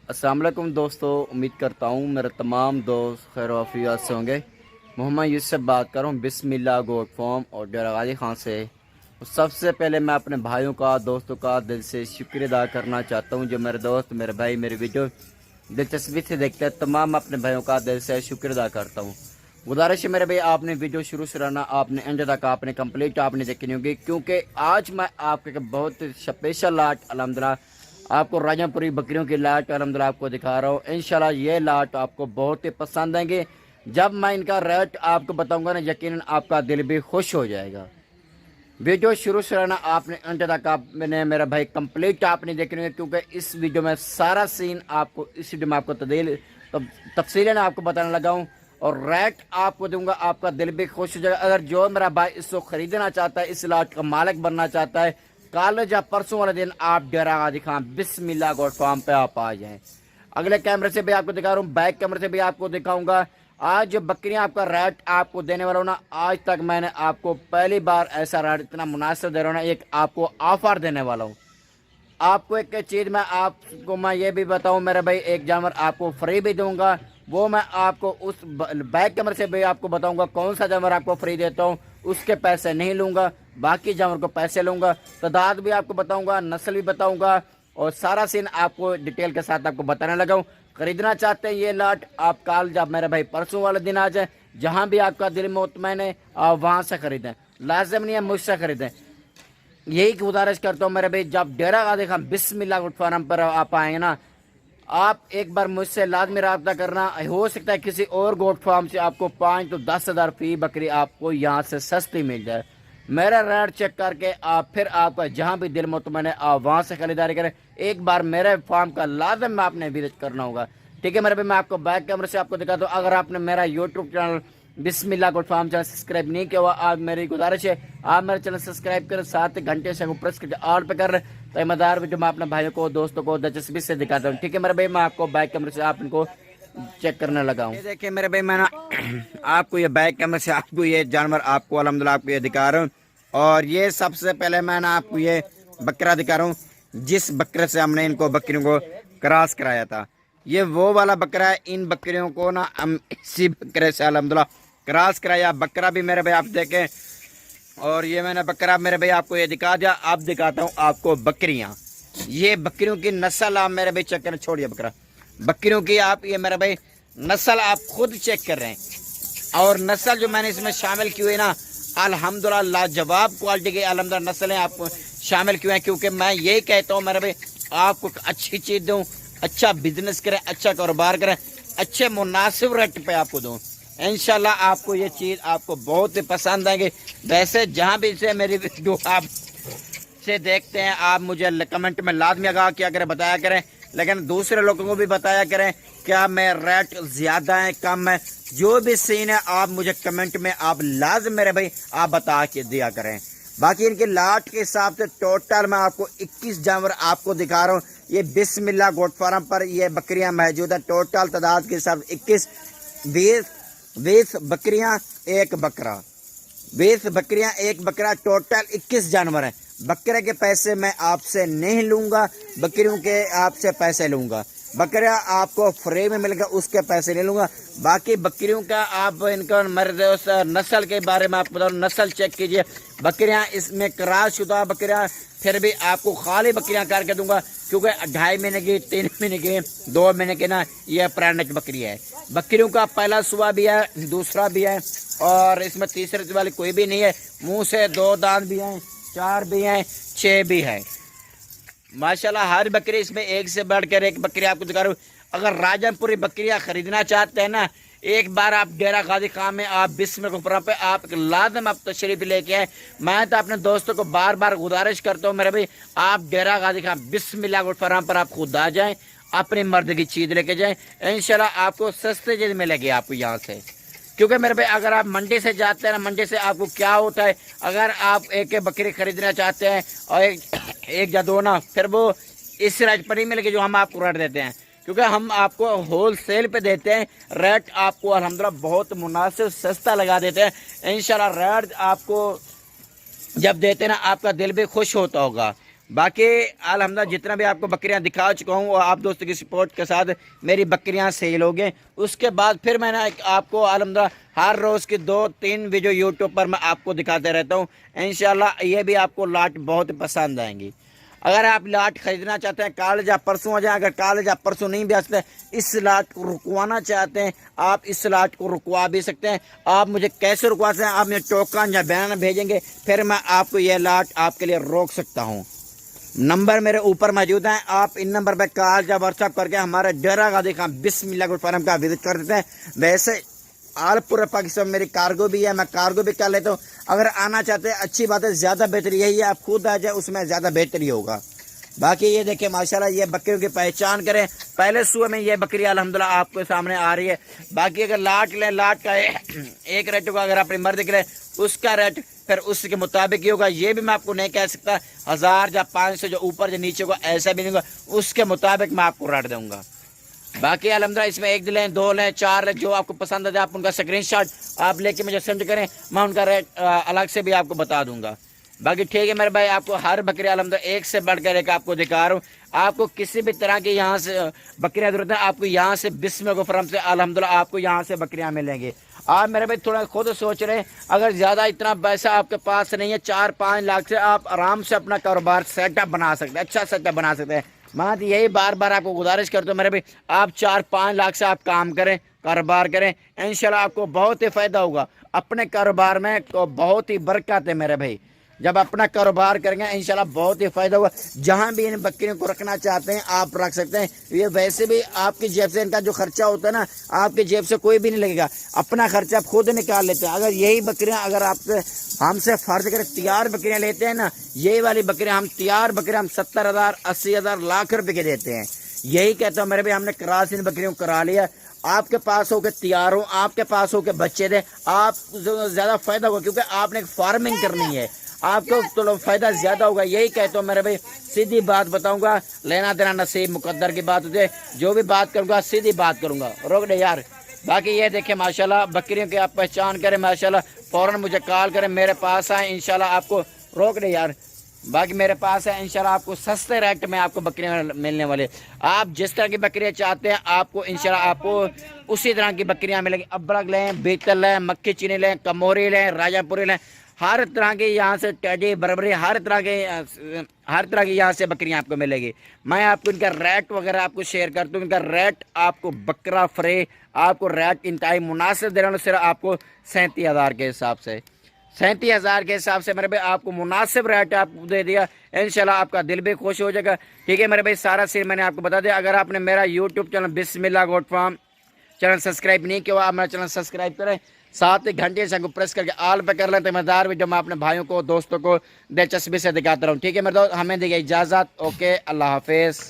अस्सलाम वालेकुम दोस्तों, उम्मीद करता हूँ मेरे तमाम दोस्त खैर वाफियत से होंगे। मोहम्मद यूसुफ बात कर रहा हूँ बिस्मिल्लाह गोट फॉर्म और डेरा गाजी खान से। तो सबसे पहले मैं अपने भाइयों का दोस्तों का दिल से शुक्रिया अदा करना चाहता हूँ। जो मेरे दोस्त मेरे भाई मेरी वीडियो दिलचस्पी से देखते हैं, तमाम अपने भाइयों का दिल से शुक्रिया अदा करता हूँ। गुजारिश है मेरे भाई, आपने वीडियो शुरू से रहना, आपने एंड तक आपने कंप्लीट आपने देखनी होगी, क्योंकि आज मैं आपके बहुत स्पेशल लाट अल्हम्दुलिल्लाह आपको राजापुरी बकरियों की लाट अल्हम्दुलिल्लाह आपको दिखा रहा हूँ। इंशाल्लाह ये लाट आपको बहुत ही पसंद आएंगे। जब मैं इनका रेट आपको बताऊंगा ना, यकीनन आपका दिल भी खुश हो जाएगा। वीडियो शुरू से रहना, आपने अंत तक आपने मेरा भाई कंप्लीट आपने देखनी है, क्योंकि इस वीडियो में सारा सीन आपको इस वीडियो में आपको तफसीलन आपको बताने लगा हूँ और रेट आपको दूंगा, आपका दिल भी खुश हो जाएगा। अगर जो मेरा भाई इसको खरीदना चाहता है, इस लाट का मालिक बनना चाहता है, कल या परसों वाले दिन आप डेरा गाजी खान बिस्मिल्लाह गोट फार्म पे आप आ जाएं। अगले कैमरे से भी आपको दिखा रहा हूँ, बैक कैमरे से भी आपको दिखाऊंगा। आज जो बकरियां आपका रेट आपको देने वाला हूँ ना, आज तक मैंने आपको पहली बार ऐसा रेट इतना मुनासिब दे रहा हूँ ना, एक आपको ऑफर देने वाला हूँ। आपको एक चीज़ मैं आपको मैं ये भी बताऊं मेरे भाई, एक जानवर आपको फ्री भी दूंगा। वो मैं आपको उस बैक कैमरे से भी आपको बताऊंगा कौन सा जानवर आपको फ्री देता हूं, उसके पैसे नहीं लूंगा, बाकी जानवर को पैसे लूंगा। तादाद भी आपको बताऊंगा, नस्ल भी बताऊंगा और सारा सीन आपको डिटेल के साथ आपको बताने लगा हूँ। खरीदना चाहते हैं ये लाट, आप कल जब मेरे भाई परसों वाले दिन आ जाए, जहाँ भी आपका दिल मुतमैन है आप वहाँ से खरीदें, लाजिम नहीं है मुझसे खरीदें। यही गुजारिश करता हूँ मेरे भाई, जब डेरा गाजी खान बिस्मिल्लाह गोट फार्म पर आप आएंगे ना, आप एक बार मुझसे लाजमी रब्ता करना। हो सकता है किसी और गोट फार्म से आपको 5 तो 10 हज़ार फी बकरी आपको यहाँ से सस्ती मिल जाए। मेरा रेट चेक करके आप फिर आपका जहाँ भी दिल मुतमैन है आप वहाँ से खरीदारी करें। एक बार मेरे फार्म का लाजम में आपने विजिट करना होगा। ठीक है मेरे भाई, मैं आपको बैक कैमरे से आपको दिखाता हूँ। अगर आपने मेरा यूट्यूब चैनल बिस्मिल्लाह गोट फार्म चैनल सब्सक्राइब नहीं किया हुआ, आप मेरी गुजारिश है आप मेरे चैनल सब्सक्राइब करें, साथ ही घंटे से प्रेस करके ऑल पे कर तो मदार वीडियो मैं अपने भाइयों को दोस्तों को दिलचस्पी से दिखाता हूँ। ठीक है मेरे भाई, मैं आपको बैक कैमरे से आप इनको चेक करने लगा हूँ। देखिए मेरे भाई, मैं ना आपको ये बैक कैमरे से आपको ये जानवर आपको अल्हम्दुलिल्लाह आपको ये दिखा रहा हूँ। और ये सबसे पहले मैं ना आपको ये बकरा दिखा रहा हूँ, जिस बकरे से हमने इनको बकरियों को क्रॉस कराया था। ये वो वाला बकरा है। इन बकरियों को ना हम इसी बकरे से अल्हम्दुलिल्लाह क्रॉस कराया। बकरा भी मेरे भाई आप देखें, और ये मैंने बकरा मेरे भाई आपको ये दिखा दिया। अब दिखाता हूँ आपको बकरियां। ये बकरियों की नस्ल आप मेरे भाई चेक करें, छोड़िए बकरा, बकरियों की आप ये मेरे भाई नस्ल आप खुद चेक कर रहे हैं। और नस्ल जो मैंने इसमें शामिल की हुई है ना, अल्हम्दुलिल्लाह लाजवाब क्वालिटी की अल्हम्दुलिल्लाह नस्लें आपको शामिल की हैं। क्योंकि मैं यही कहता हूँ मेरे भाई, आपको अच्छी चीज़ दूँ, अच्छा बिजनेस करें, अच्छा कारोबार करें, अच्छे मुनासिब रेट पे आपको दूँ। इंशाल्लाह आपको ये चीज़ आपको बहुत ही पसंद आएगी। वैसे जहाँ भी से मेरी वीडियो आप से देखते हैं, आप मुझे कमेंट में लाजमी आगाह किया करें, बताया करें, लेकिन दूसरे लोगों को भी बताया करें क्या मैं रेट ज़्यादा है कम है, जो भी सीन है आप मुझे कमेंट में आप लाजम मेरे भाई आप बता के दिया करें। बाकी इनके लाट के हिसाब से टोटल मैं आपको 21 जानवर आपको दिखा रहा हूँ। ये बिस्मिल्लाह गोट फार्म पर ये बकरियां मौजूद है। टोटल तादाद के हिसाब से 21 20 बकरियां एक बकरा, 20 बकरियां एक बकरा, टोटल 21 जानवर हैं। बकरे के पैसे मैं आपसे नहीं लूँगा, बकरियों के आपसे पैसे लूँगा। बकरा आपको फ्री में मिलेगा, उसके पैसे नहीं लूँगा। बाकी बकरियों का आप इनका नस्ल के बारे में आपको बता रहा हूँ, नस्ल चेक कीजिए। बकरियां इसमें क्रॉस शुदा बकरियां, फिर भी आपको खाली बकरियां करके दूंगा, क्योंकि 2.5 महीने की, 3 महीने की, 2 महीने की ना ये प्रेग्नेंट बकरी है। बकरियों का पहला सुबह भी है, दूसरा भी है, और इसमें तीसरे वाली कोई भी नहीं है। मुंह से 2 दांत भी हैं, 4 भी हैं, 6 भी है। माशाल्लाह हर बकरी इसमें एक से बढ़कर एक बकरी आपको दिखा रहा हूँ। अगर राजनपुरी बकरियां खरीदना चाहते हैं ना, एक बार आप डेरा गाजी खान में आप बिस्मिल्लाह गोट फार्म पे आप लाजम आप तशरीफ लेके आए। मैं तो अपने दोस्तों को बार बार गुजारिश करता हूँ मेरे भाई, आप डेरा गाजी खान बिस्मिल्लाह गोट फार्म पर आप खुद आ जाएं, अपनी मर्द की चीज़ लेके जाएं, इंशाल्लाह आपको सस्ते चीज़ मिलेगी आपको यहाँ से। क्योंकि मेरे भाई अगर आप मंडी से जाते हैं ना, मंडी से आपको क्या होता है, अगर आप एक बकरी खरीदना चाहते हैं और एक या 2 ना, फिर वो इस रेट पर नहीं मिलेगी जो हम आपको रेट देते हैं, क्योंकि हम आपको होल सेल पे देते हैं। रेट आपको अल्हम्दुलिल्लाह बहुत मुनासिब सस्ता लगा देते हैं। इंशाल्लाह रेट आपको जब देते हैं ना, आपका दिल भी खुश होता होगा। باقی الحمدللہ جتنا بھی آپ کو بکریاں دکھا چکا ہوں وہ آپ دوستوں کی سپورٹ کے ساتھ میری بکریاں سیل ہو گئیں. اس کے بعد پھر میں نے آپ کو الحمدللہ ہر روز کی 2-3 ویڈیو یوٹیوب پر میں آپ کو دکھاتے رہتا ہوں. انشاءاللہ یہ بھی آپ کو لاٹ بہت پسند آئیں گی. اگر آپ لاٹ خریدنا چاہتے ہیں کالج یا پرسوں آ جائیں. اگر کالج یا پرسوں نہیں بھی آ سکتے, اس لاٹ کو رکوانا چاہتے ہیں آپ اس لاٹ کو رکوا بھی سکتے ہیں. آپ مجھے کیسے رکوا سکتے ہیں؟ آپ مجھے ٹوکن یا بیان بھیجیں گے, پھر میں آپ کو یہ لاٹ آپ کے لیے روک سکتا ہوں. نمبر میرے اوپر موجود ہیں, آپ ان نمبر پہ کال یا واٹس ایپ کر کے ہمارے ڈیرہ غازی خان بسم اللہ گوٹ فارم کا وزٹ کر دیتے ہیں. ویسے آل پورے پاکستان میری کارگو بھی ہے, میں کارگو بھی کر لیتا ہوں. اگر آنا چاہتے ہیں اچھی بات ہے, زیادہ بہتری یہی ہے آپ خود آ جائیں, اس میں زیادہ بہتری ہوگا. باقی یہ دیکھیں ماشاءاللہ یہ بکریوں کی پہچان کریں. پہلے صبح میں یہ بکری الحمدللہ آپ کے سامنے آ رہی ہے. باقی اگر لاٹ لیں, لاٹ کا ایک ریٹ کو اگر اپنی مرد کے لیں اس کا ریٹ پھر اس کے مطابق ہی ہوگا. یہ بھی میں آپ کو نہیں کہہ سکتا 1000 یا 500 جو اوپر جو نیچے کو ایسا بھی نہیں ہوگا, اس کے مطابق میں آپ کو ریٹ دوں گا. باقی الحمدللہ اس میں 1 لیں 2 لیں 4 لیں, جو آپ کو پسند ہے آپ ان کا اسکرین شاٹ آپ لے کے مجھے سینڈ کریں, میں ان کا ریٹ الگ سے بھی آپ کو بتا دوں گا. باقی ٹھیک ہے میرے بھائی, آپ کو ہر بکری الحمدللہ ایک سے بڑھ کر ایک آپ کو دکھا رہا ہوں. آپ کو کسی بھی طرح کی یہاں سے بکریاں ضرورت ہے, آپ کو یہاں سے بسم اللہ فرم سے الحمدللہ آپ کو یہاں سے بکریاں ملیں گی. آپ میرے بھائی تھوڑا خود سوچ رہے ہیں, اگر زیادہ اتنا پیسہ آپ کے پاس نہیں ہے 4-5 لاکھ سے آپ آرام سے اپنا کاروبار سیٹ اپ بنا سکتے ہیں, اچھا سیٹ اپ بنا سکتے ہیں. میں تو یہی بار بار آپ کو گزارش کرتا ہوں میرے بھائی, آپ 4-5 لاکھ سے آپ کام کریں, کاروبار کریں, انشاءاللہ آپ کو بہت ہی فائدہ ہوگا. اپنے کاروبار میں بہت ہی برکت ہے میرے بھائی. جب اپنا کاروبار کریں گے انشاءاللہ بہت ہی فائدہ ہوگا. جہاں بھی ان بکریوں کو رکھنا چاہتے ہیں آپ رکھ سکتے ہیں. یہ ویسے بھی آپ کی جیب سے ان کا جو خرچہ ہوتا ہے نا, آپ کی جیب سے کوئی بھی نہیں لگے گا, اپنا خرچہ آپ خود نکال لیتے ہیں. اگر یہی بکریاں اگر آپ سے ہم سے فرض کریں تیار بکریاں لیتے ہیں نا, یہی والی بکریاں ہم تیار بکریاں ہم 70,000 80,000 لاکھ روپے کے دیتے ہیں. یہی کہتا ہوں میرے بھی, ہم نے کراس ان بکریوں کو کرا لیا. آپ کے پاس ہو کے تیار ہو, آپ کے پاس ہو کے بچے دیں, آپ زیادہ فائدہ ہوگا, کیونکہ آپ نے ایک فارمنگ کرنی ہے, آپ کو تو فائدہ زیادہ ہوگا. یہی کہتا ہوں میرے بھائی, سیدھی بات بتاؤں گا, لینا دینا نصیب مقدر کی بات ہوتی ہے. جو بھی بات کروں گا سیدھی بات کروں گا, روک دے یار. باقی یہ دیکھیں ماشاءاللہ بکریوں کی آپ پہچان کریں, ماشاءاللہ فوراً مجھے کال کریں, میرے پاس آئیں انشاءاللہ آپ کو, روک دے یار. باقی میرے پاس ہے انشاءاللہ آپ کو سستے ریٹ میں آپ کو بکریاں ملنے والے. آپ جس طرح کی بکریاں چاہتے ہیں آپ کو انشاءاللہ آپ کو اسی طرح کی بکریاں ملیں گی. ابرک لیں, بیتل لیں, مکھی چینی لیں, کموری لیں, راجہ پوری لیں, ہر طرح کی یہاں سے ٹیڈی بربری ہر طرح کی یہاں سے بکریاں آپ کو ملے گی. میں آپ کو ان کا ریٹ وغیرہ آپ کو شیئر کرتا ہوں. ان کا ریٹ آپ کو بکرا فری آپ کو ریٹ انتہائی مناسب دے رہا ہوں, صرف آپ کو 37,000 کے حساب سے 37,000 کے حساب سے میرے بھائی آپ کو مناسب ریٹ آپ کو دے دیا. انشاءاللہ آپ کا دل بھی خوش ہو جائے گا. ٹھیک ہے میرے بھائی, سارا سیر میں نے آپ کو بتا دیا. اگر آپ نے میرا یوٹیوب چینل بسم اللہ گوٹ فارم چینل سبسکرائب نہیں کیا, آپ میرا چینل سبسکرائب کریں, ساتھ ہی گھنٹے سے کو پریس کر کے آل پہ کر لیں, تو مزدار ویڈیو میں اپنے بھائیوں کو دوستوں کو دلچسپی سے دکھاتا رہوں. ٹھیک ہے میرے دوست, ہمیں دیجیے اجازت. اوکے, اللہ حافظ.